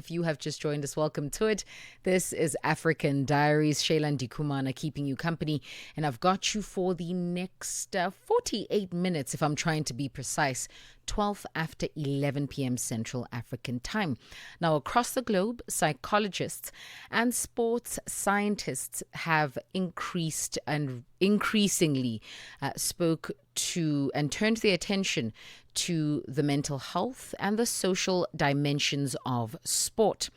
If you have just joined us, welcome to it. This is African Diaries. Shayla Ndikumana keeping you company, and I've got you for the next 48 minutes, if I'm trying to be precise. 12 after 11 p.m. Central African Time. Now, across the globe, psychologists and sports scientists have increased and increasingly spoke to and turned their attention to the mental health and the social dimensions of sport.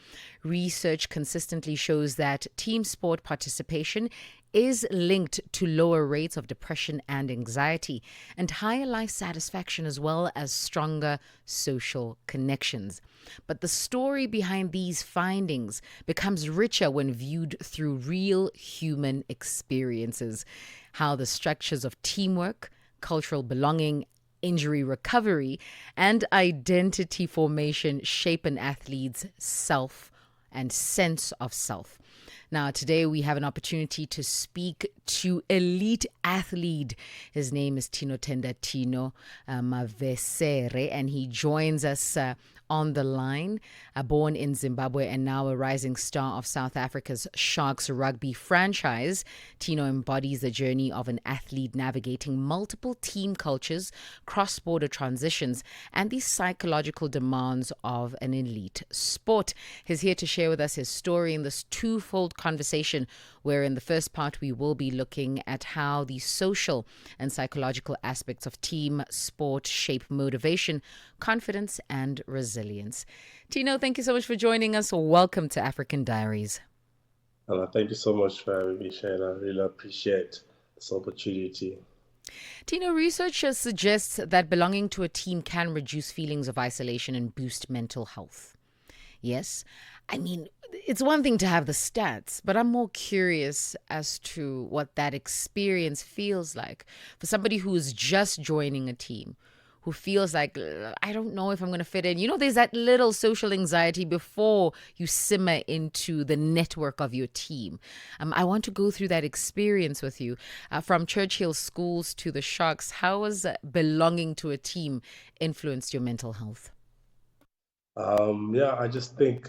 Research consistently shows that team sport participation is linked to lower rates of depression and anxiety, and higher life satisfaction, as well as stronger social connections. But the story behind these findings becomes richer when viewed through real human experiences. How the structures of teamwork, cultural belonging, injury recovery, and identity formation shape an athlete's self and sense of self. Now, today we have an opportunity to speak to elite athlete. His name is Tinotenda Mavesere, and he joins us on the line. Born in Zimbabwe and now a rising star of South Africa's Sharks rugby franchise, Tino embodies the journey of an athlete navigating multiple team cultures, cross-border transitions, and the psychological demands of an elite sport. He's here to share with us his story in this twofold conversation, where in the first part we will be looking at how the social and psychological aspects of team sport shape motivation, confidence, and resilience. Tino, thank you so much for joining us. Welcome to African Diaries. Thank you so much for having me, Shayla. I really appreciate this opportunity. Tino, research suggests that belonging to a team can reduce feelings of isolation and boost mental health. Yes, I mean, it's one thing to have the stats, but I'm more curious as to what that experience feels like for somebody who is just joining a team, who feels like, I don't know if I'm going to fit in. You know, there's that little social anxiety before you simmer into the network of your team. I want to go through that experience with you. From Churchill schools to the Sharks, how has belonging to a team influenced your mental health? I just think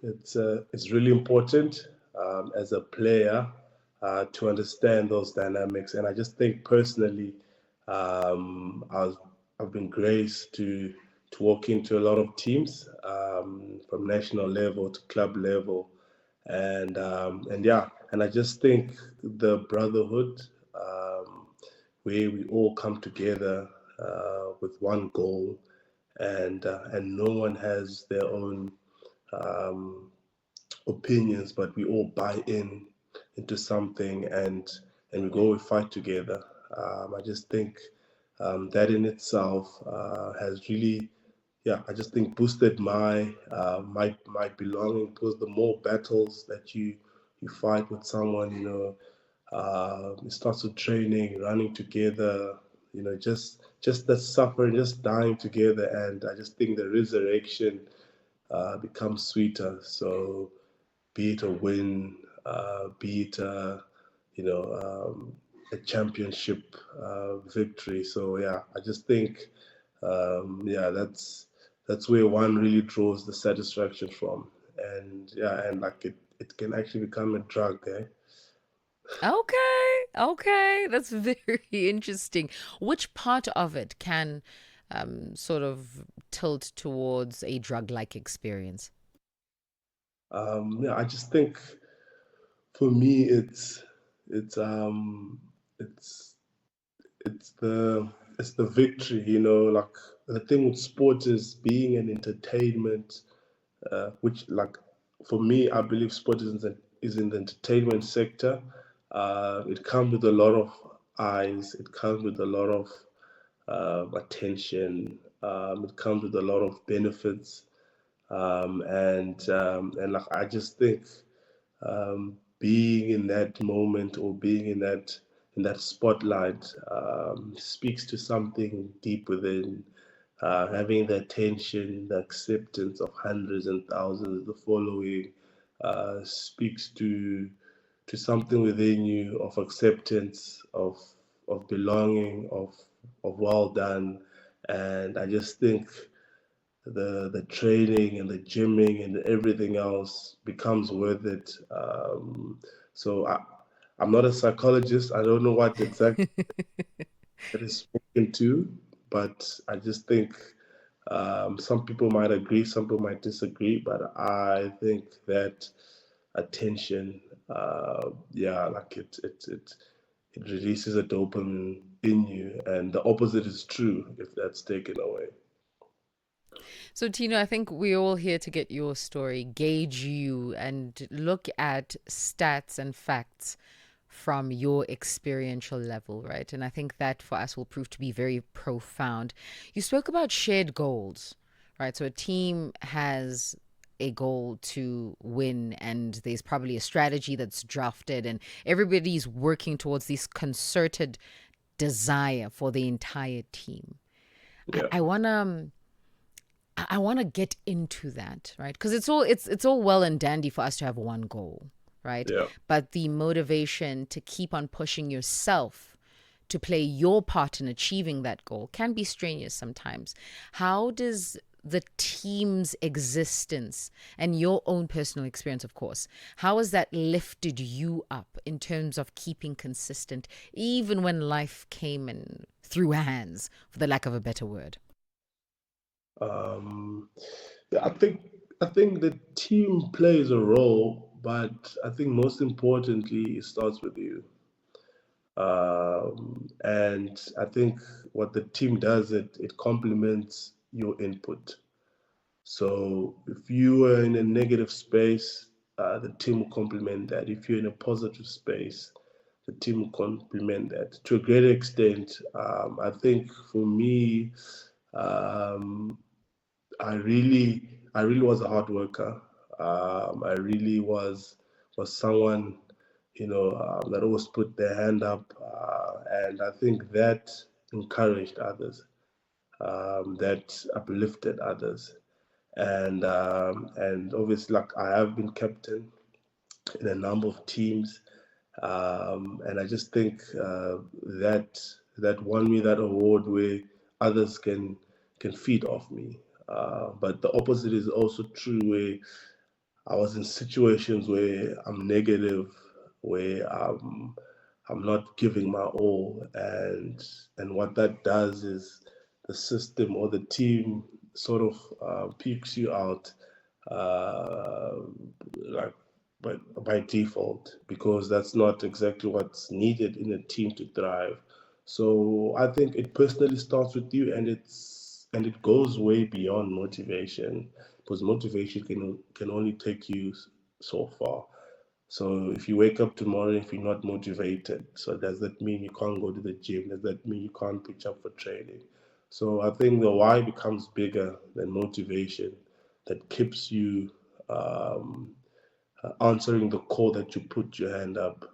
it's really important as a player to understand those dynamics, and I just think personally, I've been graced to walk into a lot of teams from national level to club level, and I just think the brotherhood where we all come together with one goal, and no one has their own opinions, but we all buy into something, and we go and fight together. I just think that in itself has really, I just think boosted my belonging, because the more battles that you fight with someone, it starts with training, running together, just the suffering, just dying together, and I just think the resurrection becomes sweeter. So, be it a win, be it a championship victory. So I just think that's where one really draws the satisfaction from, and like it can actually become a drug, eh? Okay, that's very interesting. Which part of it can sort of tilt towards a drug like experience? I just think for me it's it's it's the victory, like the thing with sport is being an entertainment, which, like, for me, I believe sport is in the entertainment sector. It comes with a lot of eyes, it comes with a lot of attention, it comes with a lot of benefits, and like, I just think being in that moment, or being in that spotlight, speaks to something deep within. Having the attention, the acceptance of hundreds and thousands, the following, speaks to something within you, of acceptance, of belonging, of well done, and I just think the training and the gymming and everything else becomes worth it. So I'm not a psychologist. I don't know what exactly it is spoken to, but I just think some people might agree, some people might disagree, but I think that attention, yeah, like it releases a dopamine in you, and the opposite is true if that's taken away. So, Tino, I think we're all here to get your story, gauge you, and look at stats and facts from your experiential level, right? And I think that for us will prove to be very profound. You spoke about shared goals, right? So a team has a goal to win, and there's probably a strategy that's drafted, and everybody's working towards this concerted desire for the entire team. I, Yeah, I wanna I want to get into that, right? Because it's all well and dandy for us to have one goal, right? yeah. But the motivation to keep on pushing yourself to play your part in achieving that goal can be strenuous sometimes. How does the team's existence and your own personal experience, of course, how has that lifted you up in terms of keeping consistent, even when life came and threw hands, for the lack of a better word? Um, yeah, I think the team plays a role, but I think most importantly, it starts with you. And I think what the team does, it complements your input. So if you are in a negative space, the team will complement that. If you're in a positive space, the team will complement that. To a great extent, I think for me, um, I really was a hard worker. I really was someone, that always put their hand up, and I think that encouraged others, that uplifted others, and obviously, like I have been captain in a number of teams, and I just think that that won me that award where others can feed off me. But the opposite is also true, where I was in situations where I'm negative, where I'm not giving my all, and what that does is the system or the team sort of peaks you out, uh, like by default, because that's not exactly what's needed in a team to thrive. So I think it personally starts with you, and it goes way beyond motivation, because motivation can only take you so far. So if you wake up tomorrow, if you're not motivated, so does that mean you can't go to the gym? Does that mean you can't pitch up for training? So I think the why becomes bigger than motivation, that keeps you um, answering the call that you put your hand up,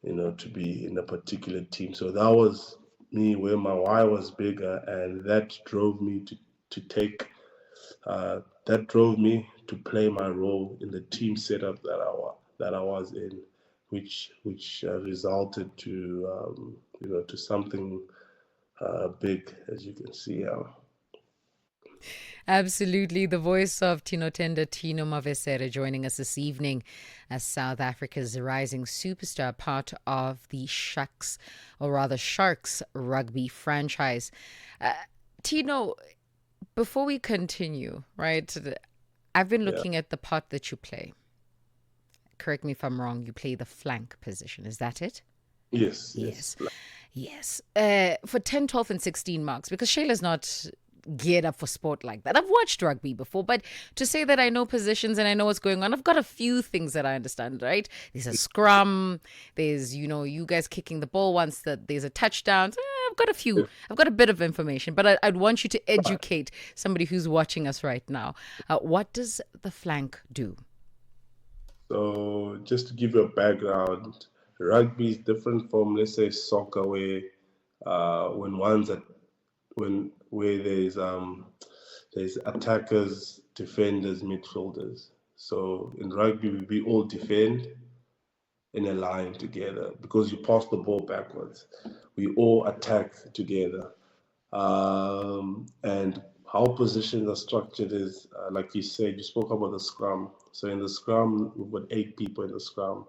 to be in a particular team. So that was me, where my why was bigger, and that drove me to play my role in the team setup that I was in, which resulted to something big, as you can see now. Absolutely. The voice of Tinotenda Mavesere joining us this evening as South Africa's rising superstar, part of the Sharks, or rather Sharks rugby franchise. Uh, Tino, before we continue, right, I've been Yeah. looking at the part that you play. Correct me if I'm wrong, you play the flank position. Is that it? Yes. Yes. Yes. Yes. For 10, 12, and 16 marks, because Shayla's not geared up for sport like that. I've watched rugby before, but to say that I know positions and I know what's going on, I've got a few things that I understand, right? There's a scrum, there's, you guys kicking the ball once that there's a touchdown. I've got a bit of information, but I'd want you to Right. educate somebody who's watching us right now. What does the flank do? So just to give you a background, rugby is different from, let's say, soccer, where when one's at when where there's attackers, defenders, midfielders. So in rugby, we all defend in a line together because you pass the ball backwards. We all attack together. And how positions are structured is, like you said, you spoke about the scrum. So in the scrum, we've got 8 people in the scrum.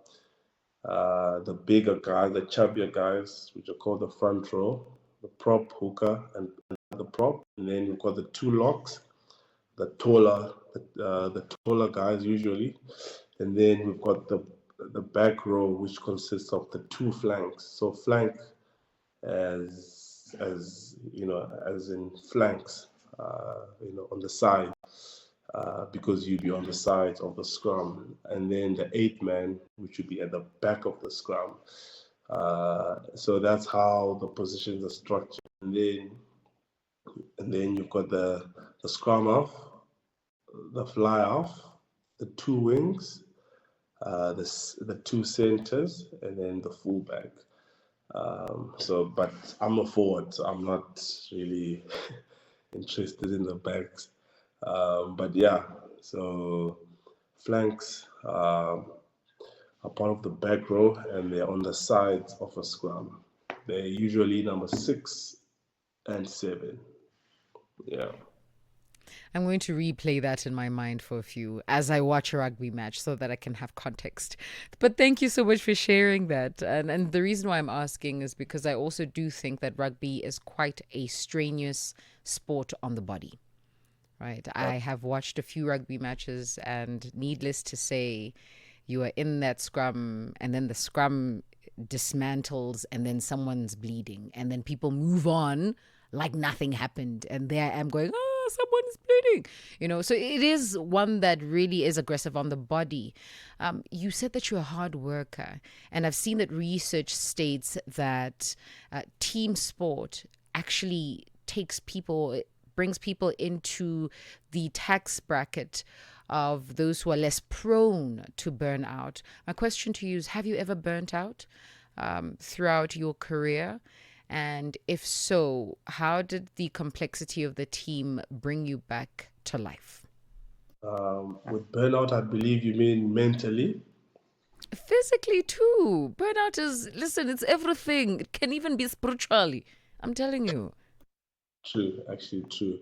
The bigger guys, the chubbier guys, which are called the front row, the prop, hooker, and the prop. And then you've got the 2 locks, the taller guys usually. And then we've got the back row, which consists of the 2 flanks. So flank as as in flanks, on the side, because you'd be on the sides of the scrum, and then the 8th man, which would be at the back of the scrum. So that's how the positions are structured, and then you've got the scrum off, the fly off, the 2 wings, the 2 centers, and then the fullback. But I'm a forward, so I'm not really interested in the backs. But yeah, so flanks are part of the back row, and they're on the sides of a scrum. They're usually number 6 and 7. Yeah. I'm going to replay that in my mind for a few as I watch a rugby match so that I can have context. But thank you so much for sharing that. And the reason why I'm asking is because I also do think that rugby is quite a strenuous sport on the body. Right. I have watched a few rugby matches, and needless to say, you are in that scrum, and then the scrum dismantles, and then someone's bleeding, and then people move on like nothing happened. And there I am going, oh, someone's bleeding. So it is one that really is aggressive on the body. You said that you're a hard worker, and I've seen that research states that team sport actually brings people into the tax bracket of those who are less prone to burnout. My question to you is, have you ever burnt out throughout your career? And if so, how did the complexity of the team bring you back to life? With burnout, I believe you mean mentally. Physically, too. Burnout is, listen, it's everything. It can even be spiritually. I'm telling you. True, actually true.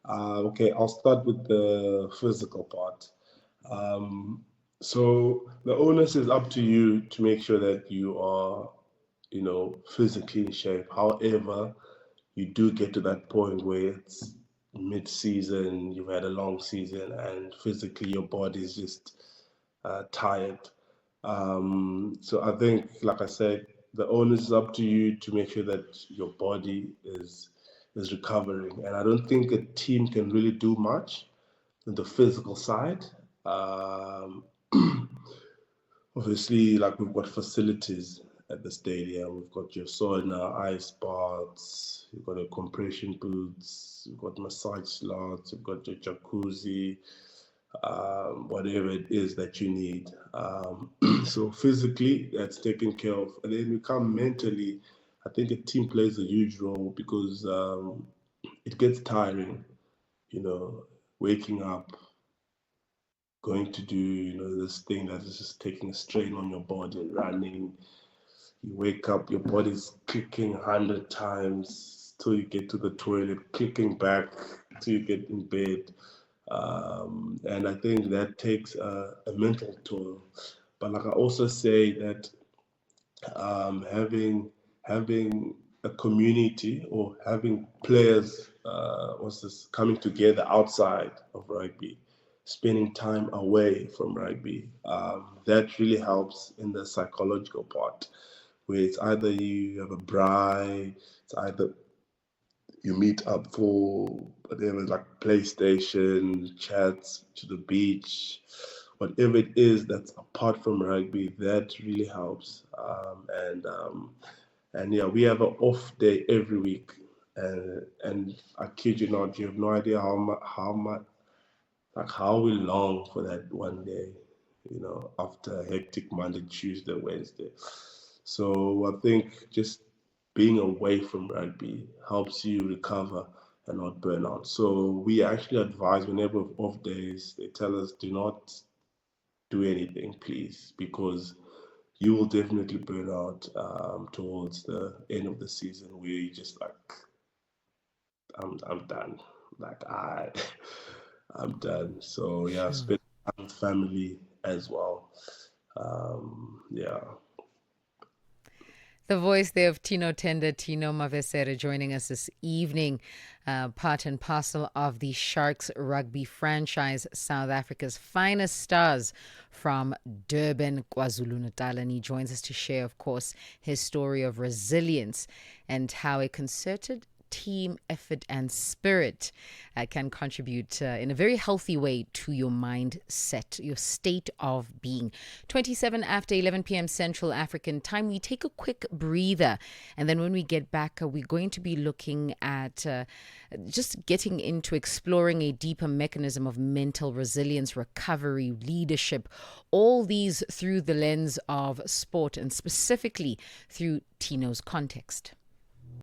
Okay, I'll start with the physical part. Um, so the onus is up to you to make sure that you are, physically in shape. However, you do get to that point where it's mid-season, you've had a long season, and physically your body is just tired. So I think, like I said, the onus is up to you to make sure that your body is recovering. And I don't think a team can really do much on the physical side. Um, Obviously, like we've got facilities at the stadium. We've got your sauna, ice baths, you've got your compression boots, you've got massage slots, you've got your jacuzzi, whatever it is that you need. So physically, that's taken care of. And then we come mentally. I think a team plays a huge role because it gets tiring, you know, waking up, going to do, this thing that is just taking a strain on your body, running. You wake up, your body's clicking 100 times till you get to the toilet, clicking back till you get in bed. And I think that takes a mental toll. But like I also say that having a community or having players what's this coming together outside of rugby, spending time away from rugby, that really helps in the psychological part, where it's either you have a braai, it's either you meet up for whatever, like PlayStation, chats, to the beach, whatever it is that's apart from rugby, that really helps. And yeah, we have an off day every week, and I kid you not, you have no idea how much, like how we long for that one day, after a hectic Monday, Tuesday, Wednesday. So I think just being away from rugby helps you recover and not burn out. So we actually advise whenever we have off days, they tell us do not do anything, please, because you will definitely burn out towards the end of the season where you just like, I'm done. like I'm done. So yeah, Sure. spend time with family as well. Yeah. The voice there of Tinotenda Mavesere joining us this evening, part and parcel of the Sharks rugby franchise, South Africa's finest stars from Durban, KwaZulu-Natal. And he joins us to share, of course, his story of resilience and how a concerted team effort and spirit can contribute in a very healthy way to your mindset, your state of being. 27 after 11 p.m. Central African time. We take a quick breather. And then when we get back, we're going to be looking at just getting into exploring a deeper mechanism of mental resilience, recovery, leadership, all these through the lens of sport and specifically through Tino's context.